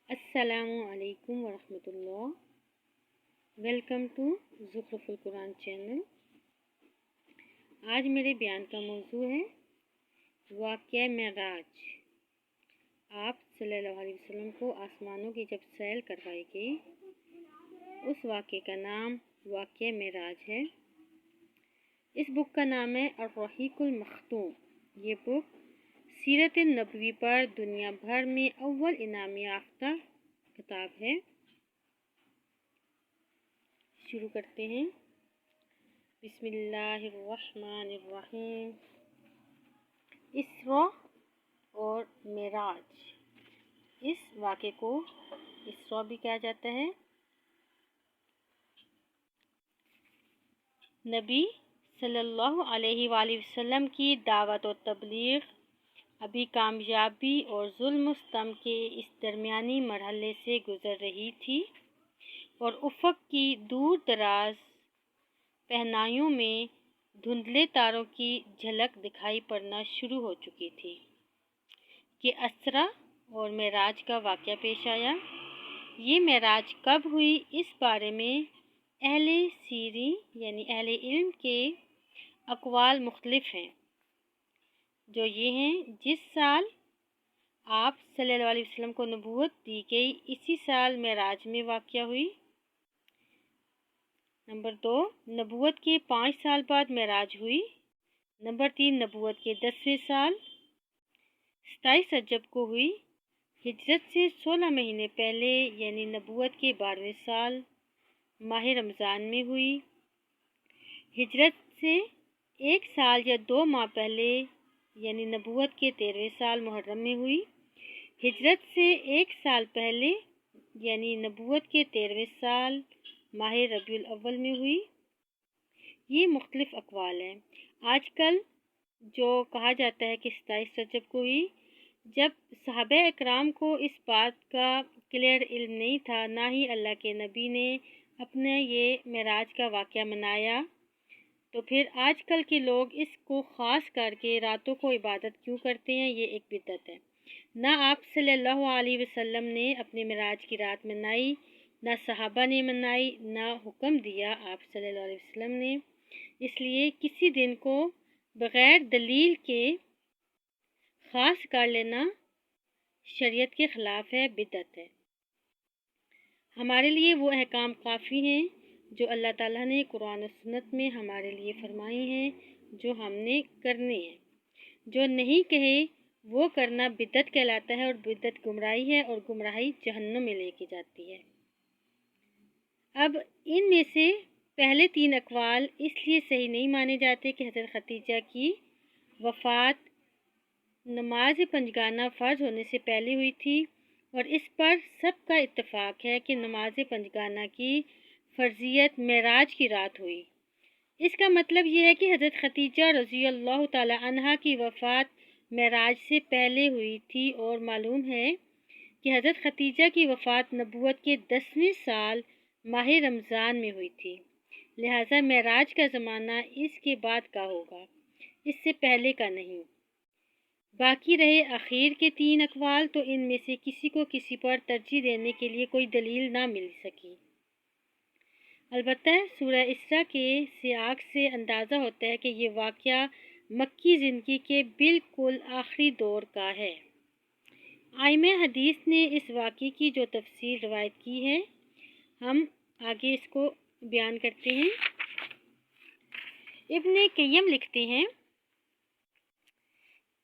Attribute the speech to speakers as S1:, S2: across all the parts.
S1: السلام علیکم ورحمۃ اللہ۔ ویلکم ٹو زخرف القرآن چینل۔ آج میرے بیان کا موضوع ہے واقعہ معراج۔ آپ صلی اللہ علیہ وسلم کو آسمانوں کی جب سیر کروائی گئی، اس واقعے کا نام واقعہ معراج ہے۔ اس بک کا نام ہے الرحیق المختوم۔ یہ بک سیرت نبوی پر دنیا بھر میں اول انعام یافتہ کتاب ہے۔ شروع کرتے ہیں۔ بسم اللہ الرحمن الرحیم۔ اسراء اور معراج۔ اس واقعے کو اسراء بھی کہا جاتا ہے۔ نبی صلی اللہ علیہ وآلہ وسلم کی دعوت و تبلیغ ابھی کامیابی اور ظلم و ستم کے اس درمیانی مرحلے سے گزر رہی تھی اور افق کی دور دراز پہنائیوں میں دھندلے تاروں کی جھلک دکھائی پڑنا شروع ہو چکی تھی کہ اسراء اور معراج کا واقعہ پیش آیا۔ یہ معراج کب ہوئی، اس بارے میں اہل سیری یعنی اہل علم کے اقوال مختلف ہیں، جو یہ ہیں: جس سال آپ صلی اللہ علیہ وسلم کو نبوت دی گئی، اسی سال معراج میں واقع ہوئی۔ نمبر 2، نبوت کے 5 سال بعد معراج ہوئی۔ نمبر 3، نبوت کے 10ویں سال 27 رجب کو ہوئی۔ ہجرت سے 16 مہینے پہلے یعنی نبوت کے 12ویں سال ماہ رمضان میں ہوئی۔ ہجرت سے 1 سال یا 2 ماہ پہلے یعنی نبوت کے 13ویں سال محرم میں ہوئی۔ ہجرت سے 1 سال پہلے یعنی نبوت کے 13ویں سال ماہ ربیع الاول میں ہوئی۔ یہ مختلف اقوال ہیں۔ آج کل جو کہا جاتا ہے کہ 27 رجب کو ہوئی، جب صحابہ اکرام کو اس بات کا کلیئر علم نہیں تھا، نہ ہی اللہ کے نبی نے اپنا یہ معراج کا واقعہ منایا، تو پھر آج کل کے لوگ اس کو خاص کر کے راتوں کو عبادت کیوں کرتے ہیں؟ یہ ایک بدعت ہے۔ نہ آپ صلی اللہ علیہ وسلم نے اپنے معراج کی رات منائی، نہ صحابہ نے منائی، نہ حکم دیا آپ صلی اللہ علیہ وسلم نے۔ اس لیے کسی دن کو بغیر دلیل کے خاص کر لینا شریعت کے خلاف ہے، بدعت ہے۔ ہمارے لیے وہ احکام کافی ہیں جو اللہ تعالیٰ نے قرآن و سنت میں ہمارے لیے فرمائی ہیں، جو ہم نے کرنے ہیں۔ جو نہیں کہے وہ کرنا بدعت کہلاتا ہے، اور بدعت گمراہی ہے، اور گمراہی جہنم میں لے کے جاتی ہے۔ اب ان میں سے پہلے 3 اقوال اس لیے صحیح نہیں مانے جاتے کہ حضرت خدیجہ کی وفات نماز پنجگانہ فرض ہونے سے پہلے ہوئی تھی، اور اس پر سب کا اتفاق ہے کہ نماز پنجگانہ کی فرضیت معراج کی رات ہوئی۔ اس کا مطلب یہ ہے کہ حضرت خدیجہ رضی اللہ تعالی عنہا کی وفات معراج سے پہلے ہوئی تھی، اور معلوم ہے کہ حضرت خدیجہ کی وفات نبوت کے 10ویں سال ماہ رمضان میں ہوئی تھی، لہٰذا معراج کا زمانہ اس کے بعد کا ہوگا، اس سے پہلے کا نہیں۔ باقی رہے اخیر کے 3 اقوال، تو ان میں سے کسی کو کسی پر ترجیح دینے کے لیے کوئی دلیل نہ مل سکی۔ البتہ سورہ اسراء کے سیاق سے اندازہ ہوتا ہے کہ یہ واقعہ مکی زندگی کے بالکل آخری دور کا ہے۔ ائمہ حدیث نے اس واقعے کی جو تفصیل روایت کی ہے، ہم آگے اس کو بیان کرتے ہیں۔ ابن قیم لکھتے ہیں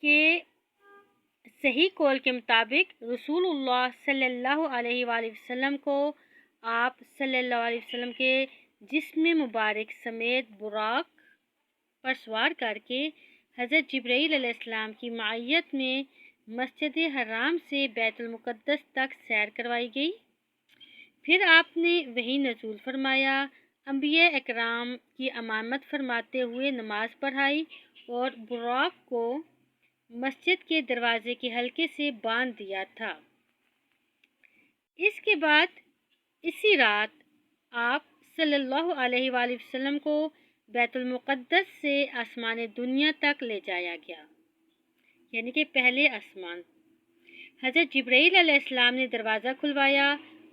S1: کہ صحیح قول کے مطابق رسول اللہ صلی اللہ علیہ وآلہ وسلم کو آپ صلی اللہ علیہ وسلم کے جسم مبارک سمیت براق پر سوار کر کے حضرت جبرائیل علیہ السلام کی معیت میں مسجد حرام سے بیت المقدس تک سیر کروائی گئی۔ پھر آپ نے وحی نزول فرمایا، انبیاء اکرام کی امامت فرماتے ہوئے نماز پڑھائی، اور براق کو مسجد کے دروازے کے حلقے سے باندھ دیا تھا۔ اس کے بعد اسی رات آپ صلی اللہ علیہ وآلہ وسلم کو بیت المقدس سے آسمان دنیا تک لے جایا گیا، یعنی کہ پہلے آسمان۔ حضرت جبرائیل علیہ السلام نے دروازہ کھلوایا،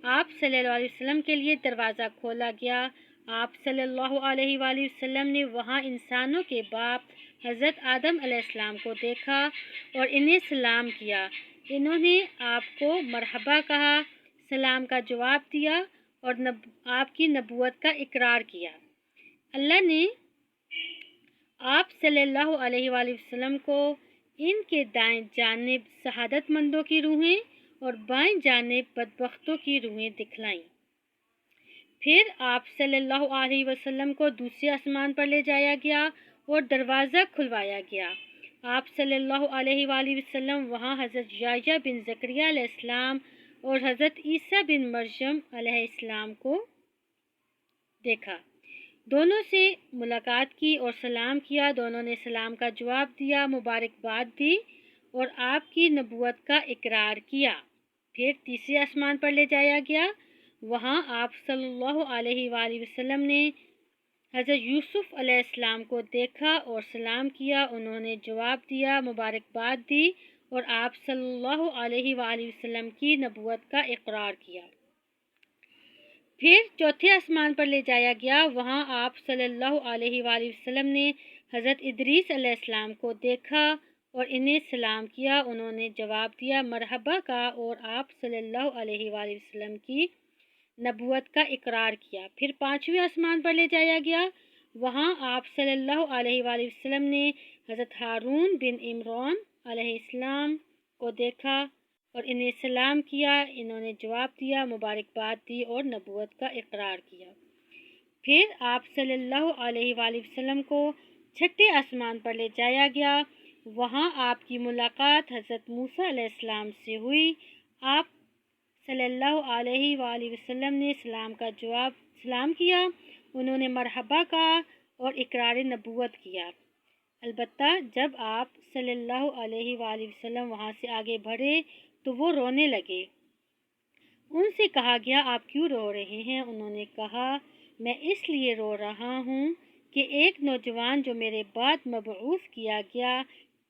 S1: آپ صلی اللہ علیہ وسلم کے لیے دروازہ کھولا گیا۔ آپ صلی اللہ علیہ وآلہ وسلم نے وہاں انسانوں کے باپ حضرت آدم علیہ السلام کو دیکھا اور انہیں سلام کیا۔ انہوں نے آپ کو مرحبا کہا، سلام کا جواب دیا اور آپ کی نبوت کا اقرار کیا۔ اللہ نے آپ صلی اللہ علیہ وآلہ وسلم کو ان کے دائیں جانب سعادت مندوں کی روحیں اور بائیں جانب بدبختوں کی روحیں دکھلائیں۔ پھر آپ صلی اللہ علیہ وسلم کو دوسرے آسمان پر لے جایا گیا اور دروازہ کھلوایا گیا۔ آپ صلی اللہ علیہ وآلہ وسلم وہاں حضرت یحییٰ بن زکریا علیہ السلام اور حضرت عیسیٰ بن مریم علیہ السلام کو دیکھا۔ دونوں سے ملاقات کی اور سلام کیا۔ دونوں نے سلام کا جواب دیا، مبارکباد دی اور آپ کی نبوت کا اقرار کیا۔ پھر تیسرے آسمان پر لے جایا گیا۔ وہاں آپ صلی اللہ علیہ وآلہ وسلم نے حضرت یوسف علیہ السلام کو دیکھا اور سلام کیا۔ انہوں نے جواب دیا، مبارکباد دی اور آپ صلی اللہ علیہ وآلہ وسلم کی نبوت کا اقرار کیا۔ پھر چوتھے آسمان پر لے جایا گیا۔ وہاں آپ صلی اللہ علیہ وآلہ وسلم نے حضرت ادریس علیہ السلام کو دیکھا اور انہیں سلام کیا۔ انہوں نے جواب دیا، مرحبا کہا اور آپ صلی اللہ علیہ وآلہ وسلم کی نبوت کا اقرار کیا۔ پھر پانچویں آسمان پر لے جایا گیا۔ وہاں آپ صلی اللہ علیہ وآلہ وسلم نے حضرت ہارون بن عمران علیہ السلام کو دیکھا اور انہیں سلام کیا۔ انہوں نے جواب دیا، مبارکباد دی اور نبوت کا اقرار کیا۔ پھر آپ صلی اللہ علیہ وآلہ وسلم کو چھٹے آسمان پر لے جایا گیا۔ وہاں آپ کی ملاقات حضرت موسیٰ علیہ السلام سے ہوئی۔ آپ صلی اللہ علیہ وآلہ وسلم نے سلام کیا۔ انہوں نے مرحبا کہا اور اقرار نبوت کیا۔ البتہ جب آپ صلی اللہ علیہ وآلہ وسلم وہاں سے آگے بڑھے تو وہ رونے لگے۔ ان سے کہا گیا، آپ کیوں رو رہے ہیں؟ انہوں نے کہا، میں اس لیے رو رہا ہوں کہ ایک نوجوان جو میرے بعد مبعوث کیا گیا،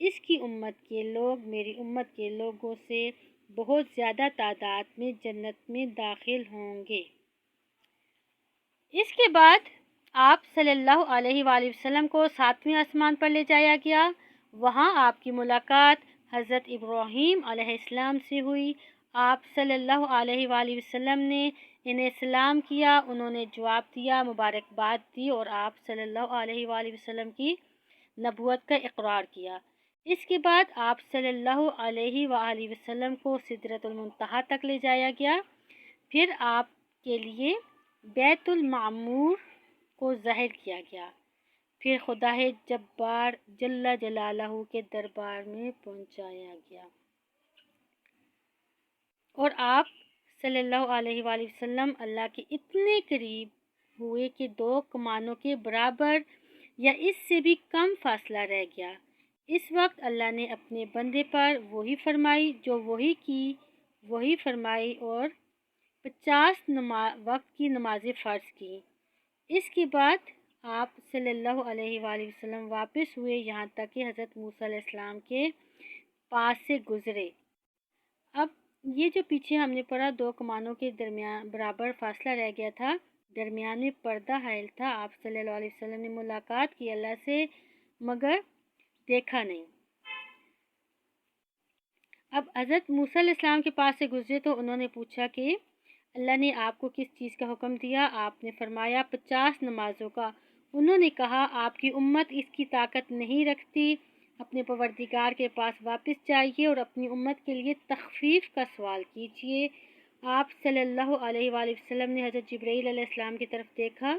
S1: اس کی امت کے لوگ میری امت کے لوگوں سے بہت زیادہ تعداد میں جنت میں داخل ہوں گے۔ اس کے بعد آپ صلی اللہ علیہ وآلہ وسلم کو ساتویں آسمان پر لے جایا گیا۔ وہاں آپ کی ملاقات حضرت ابراہیم علیہ السلام سے ہوئی۔ آپ صلی اللہ علیہ وآلہ وسلم نے انہیں سلام کیا۔ انہوں نے جواب دیا، مبارکباد دی اور آپ صلی اللہ علیہ وآلہ وسلم کی نبوت کا اقرار کیا۔ اس کے بعد آپ صلی اللہ علیہ وآلہ وسلم کو سدرۃ المنتہا تک لے جایا گیا۔ پھر آپ کے لیے بیت المعمور کو ظاہر کیا گیا۔ پھر خدا جبار جل جلالہ کے دربار میں پہنچایا گیا اور آپ صلی اللہ علیہ وآلہ وسلم اللہ کے اتنے قریب ہوئے کہ 2 کمانوں کے برابر یا اس سے بھی کم فاصلہ رہ گیا۔ اس وقت اللہ نے اپنے بندے پر وحی فرمائی جو وحی فرمائی اور 50 وقت کی نمازیں فرض کی۔ اس کے بعد آپ صلی اللہ علیہ وآلہ وسلم واپس ہوئے یہاں تک کہ حضرت موسیٰ علیہ السلام کے پاس سے گزرے۔ اب یہ جو پیچھے ہم نے پڑھا 2 کمانوں کے درمیان برابر فاصلہ رہ گیا تھا، درمیان میں پردہ حائل تھا۔ آپ صلی اللہ علیہ وسلم نے ملاقات کی اللہ سے مگر دیکھا نہیں۔ اب حضرت موسیٰ علیہ السلام کے پاس سے گزرے تو انہوں نے پوچھا کہ اللہ نے آپ کو کس چیز کا حکم دیا؟ آپ نے فرمایا 50 نمازوں کا۔ انہوں نے کہا، آپ کی امت اس کی طاقت نہیں رکھتی، اپنے پروردگار کے پاس واپس جائیے اور اپنی امت کے لیے تخفیف کا سوال کیجیے۔ آپ صلی اللہ علیہ وآلہ وسلم نے حضرت جبرائیل علیہ السلام کی طرف دیکھا،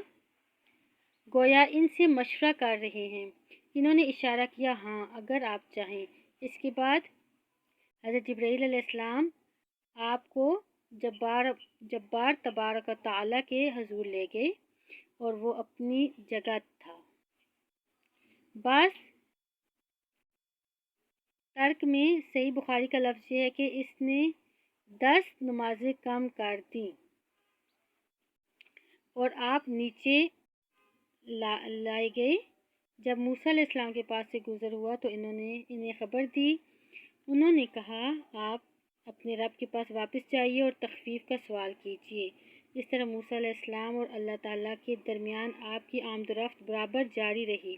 S1: گویا ان سے مشورہ کر رہے ہیں۔ انہوں نے اشارہ کیا، ہاں اگر آپ چاہیں۔ اس کے بعد حضرت جبرائیل علیہ السلام آپ کو جبار تبارک و تعالیٰ کے حضور لے گئے اور وہ اپنی جگہ تھا۔ بعض ترک میں صحیح بخاری کا لفظ یہ ہے کہ اس نے 10 نمازیں کم کر دیں اور آپ نیچے لائے گئے۔ جب موسیٰ علیہ السلام کے پاس سے گزر ہوا تو انہوں نے انہیں خبر دی۔ انہوں نے کہا، آپ اپنے رب کے پاس واپس جائیے اور تخفیف کا سوال کیجیے۔ اس طرح موسیٰ علیہ السلام اور اللہ تعالیٰ کے درمیان آپ کی آمد و رفت برابر جاری رہی۔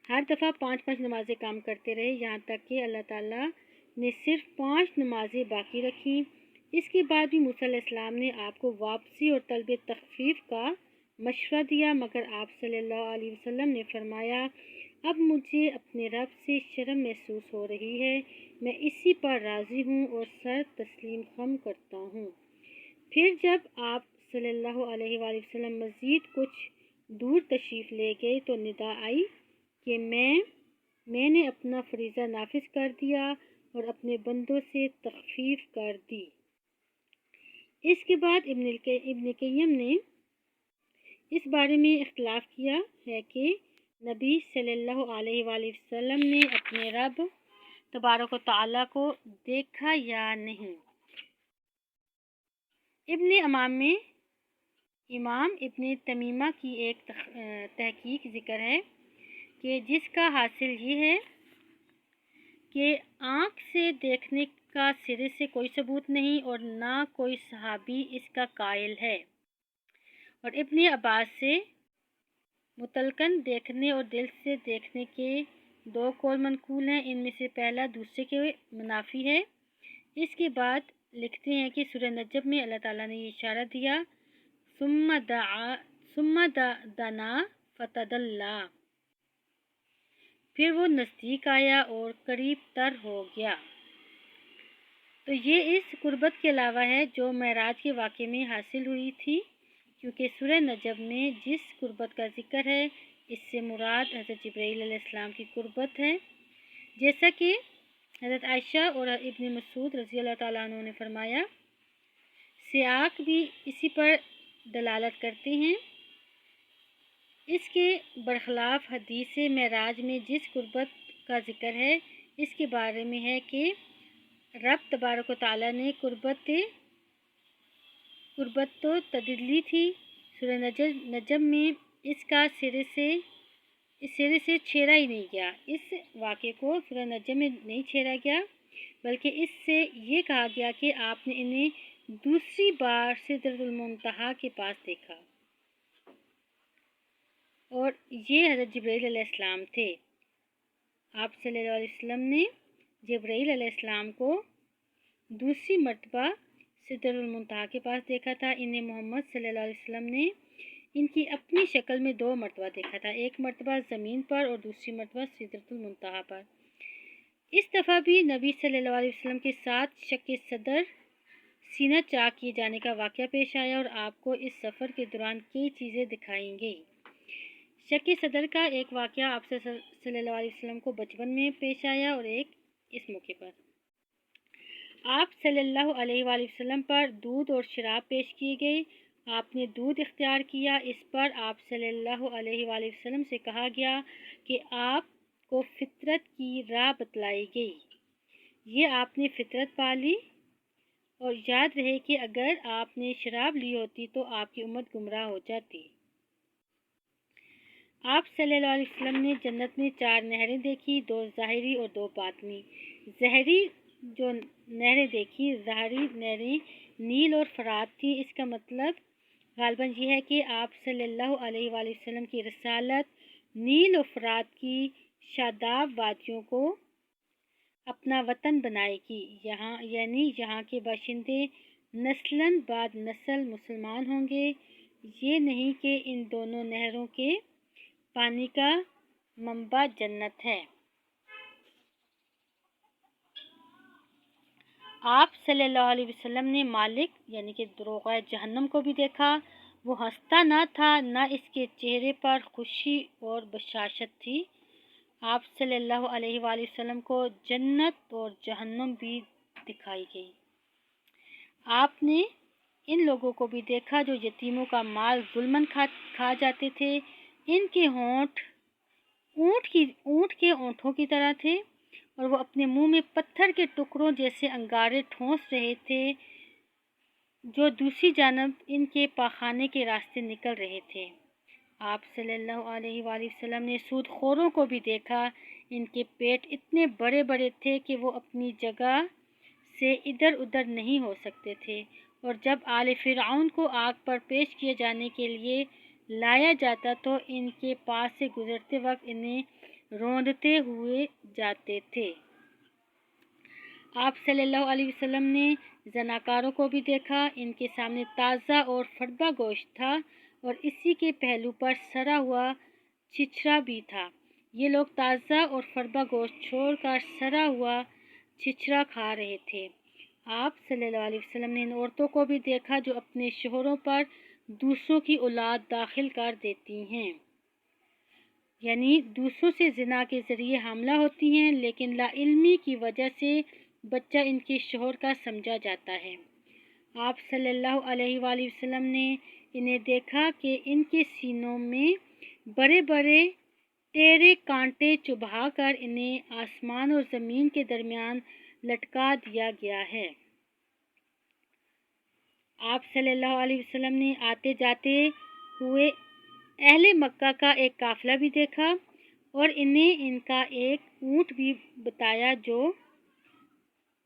S1: ہر دفعہ 5 نمازیں کام کرتے رہے، یہاں تک کہ اللہ تعالیٰ نے صرف 5 نمازیں باقی رکھیں۔ اس کے بعد بھی موسیٰ علیہ السلام نے آپ کو واپسی اور طلب تخفیف کا مشورہ دیا، مگر آپ صلی اللہ علیہ وسلم نے فرمایا، اب مجھے اپنے رب سے شرم محسوس ہو رہی ہے، میں اسی پر راضی ہوں اور سر تسلیم خم کرتا ہوں۔ پھر جب آپ صلی اللہ علیہ وآلہ وسلم مزید کچھ دور تشریف لے گئے تو ندا آئی کہ میں نے اپنا فریضہ نافذ کر دیا اور اپنے بندوں سے تخفیف کر دی۔ اس کے بعد ابن قیم نے اس بارے میں اختلاف کیا ہے کہ نبی صلی اللہ علیہ وآلہ وسلم نے اپنے رب تبارک و تعالیٰ کو دیکھا یا نہیں۔ امام ابن تیمیہ کی ایک تحقیق ذکر ہے کہ جس کا حاصل یہ ہے کہ آنکھ سے دیکھنے کا سرے سے کوئی ثبوت نہیں اور نہ کوئی صحابی اس کا قائل ہے، اور ابن عباس سے مطلقاً دیکھنے اور دل سے دیکھنے کے 2 قول منقول ہیں، ان میں سے پہلا دوسرے کے منافی ہے۔ اس کے بعد لکھتے ہیں کہ سورہ نجم میں اللہ تعالیٰ نے یہ اشارہ دیا، ثم دنا فتدلی، پھر وہ نزدیک آیا اور قریب تر ہو گیا۔ تو یہ اس قربت کے علاوہ ہے جو معراج کے واقعے میں حاصل ہوئی تھی، کیونکہ سورہ نجم میں جس قربت کا ذکر ہے اس سے مراد حضرت جبرائیل علیہ السلام کی قربت ہے، جیسا کہ حضرت عائشہ اور ابن مسعود رضی اللہ تعالیٰ عنہ نے فرمایا۔ سیاق بھی اسی پر دلالت کرتے ہیں۔ اس کے برخلاف حدیث معراج میں جس قربت کا ذکر ہے اس کے بارے میں ہے کہ رب تبارک و تعالیٰ نے قربت تو تدلی تھی۔ سورہ نجم میں اس کا سرے سے چھیڑا ہی نہیں گیا۔ اس واقعے کو سورہ نجم میں نہیں چھیڑا گیا، بلکہ اس سے یہ کہا گیا کہ آپ نے انہیں دوسری بار سدرۃ المنتہا کے پاس دیکھا، اور یہ حضرت جبرائیل علیہ السلام تھے۔ آپ صلی اللہ علیہ وسلم نے جبرائیل علیہ السلام کو دوسری مرتبہ سدرۃ المنتہا کے پاس دیکھا تھا۔ انہیں محمد صلی اللہ علیہ وسلم نے ان کی اپنی شکل میں 2 مرتبہ دیکھا تھا، ایک مرتبہ زمین پر اور دوسری مرتبہ سدرۃ المنتہا پر۔ اس دفعہ بھی نبی صلی اللہ علیہ وسلم کے ساتھ شق صدر سینہ چاک کیے جانے کا واقعہ پیش آیا، اور آپ کو اس سفر کے دوران کئی چیزیں دکھائیں گئی۔ شق صدر کا ایک واقعہ آپ صلی اللہ علیہ وسلم کو بچپن میں پیش آیا اور ایک اس موقع پر۔ آپ صلی اللہ علیہ وآلہ وسلم پر دودھ اور شراب پیش کیے گئے، آپ نے دودھ اختیار کیا۔ اس پر آپ صلی اللہ علیہ وآلہ وسلم سے کہا گیا کہ آپ کو فطرت کی راہ بتلائی گئی، یہ آپ نے فطرت پا لی، اور یاد رہے کہ اگر آپ نے شراب لی ہوتی تو آپ کی امت گمراہ ہو جاتی۔ آپ صلی اللہ علیہ وسلم نے جنت میں 4 نہریں دیکھی، 2 ظاہری اور 2 باطنی۔ ظاہری جو نہریں دیکھی، ظاہری نہریں نیل اور فرات تھیں۔ اس کا مطلب غالباً یہ ہے کہ آپ صلی اللہ علیہ وآلہ وسلم کی رسالت نیل و فرات کی شاداب وادیوں کو اپنا وطن بنائے گی، یعنی یہاں کے باشندے نسلاً بعد نسل مسلمان ہوں گے۔ یہ نہیں کہ ان دونوں نہروں کے پانی کا منبع جنت ہے۔ آپ صلی اللہ علیہ وسلم نے مالک یعنی کہ دروغہ جہنم کو بھی دیکھا، وہ ہنستا نہ تھا، نہ اس کے چہرے پر خوشی اور بشاشت تھی۔ آپ صلی اللہ علیہ وآلہ وسلم کو جنت اور جہنم بھی دکھائی گئی۔ آپ نے ان لوگوں کو بھی دیکھا جو یتیموں کا مال ظلماً کھا جاتے تھے، ان کے ہونٹ اونٹ کے ہونٹوں کی طرح تھے، اور وہ اپنے منہ میں پتھر کے ٹکڑوں جیسے انگارے ٹھونس رہے تھے جو دوسری جانب ان کے پاخانے کے راستے نکل رہے تھے۔ آپ صلی اللہ علیہ وآلہ وسلم نے سود خوروں کو بھی دیکھا، ان کے پیٹ اتنے بڑے بڑے تھے کہ وہ اپنی جگہ سے ادھر ادھر نہیں ہو سکتے تھے، اور جب آل فرعون کو آگ پر پیش کیے جانے کے لیے لایا جاتا تو ان کے پاس سے گزرتے وقت انہیں روندتے ہوئے جاتے تھے۔ آپ صلی اللہ علیہ وسلم نے زناکاروں کو بھی دیکھا۔ ان کے سامنے تازہ اور فردہ گوشت تھا اور اسی کے پہلو پر سڑا ہوا چھچھرا بھی تھا۔ یہ لوگ تازہ اور فردہ گوشت چھوڑ کر سڑا ہوا چھچھرا کھا رہے تھے۔ آپ صلی اللہ علیہ وسلم نے ان عورتوں کو بھی دیکھا جو اپنے شوہروں پر دوسروں کی اولاد داخل کر دیتی ہیں، یعنی دوسروں سے زنا کے ذریعے حاملہ ہوتی ہیں، لیکن لا علمی کی وجہ سے بچہ ان کے شوہر کا سمجھا جاتا ہے۔ آپ صلی اللہ علیہ وآلہ وسلم نے انہیں دیکھا کہ ان کے سینوں میں بڑے بڑے ٹیڑے کانٹے چبھا کر انہیں آسمان اور زمین کے درمیان لٹکا دیا گیا ہے۔ آپ صلی اللہ علیہ وسلم نے آتے جاتے ہوئے اہل مکہ کا ایک قافلہ بھی دیکھا اور انہیں ان کا ایک اونٹ بھی بتایا جو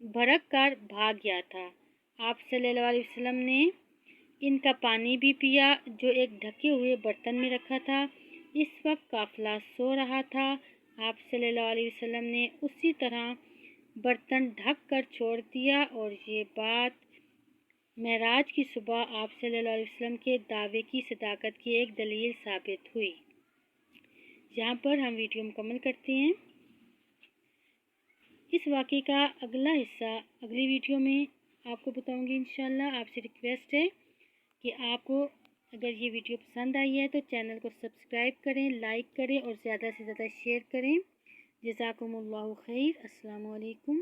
S1: بھڑک کر بھاگ گیا تھا۔ آپ صلی اللہ علیہ وسلم نے ان کا پانی بھی پیا جو ایک ڈھکے ہوئے برتن میں رکھا تھا۔ اس وقت قافلہ سو رہا تھا۔ آپ صلی اللہ علیہ وسلم نے اسی طرح برتن ڈھک کر چھوڑ دیا، اور یہ بات معراج کی صبح آپ صلی اللہ علیہ وسلم کے دعوے کی صداقت کی ایک دلیل ثابت ہوئی۔ یہاں پر ہم ویڈیو مکمل کرتے ہیں۔ اس واقعے کا اگلا حصہ اگلی ویڈیو میں آپ کو بتاؤں گی انشاءاللہ۔ آپ سے ریکویسٹ ہے کہ آپ کو اگر یہ ویڈیو پسند آئی ہے تو چینل کو سبسکرائب کریں، لائک کریں اور زیادہ سے زیادہ شیئر کریں۔ جزاکم اللہ خیر۔ السلام علیکم۔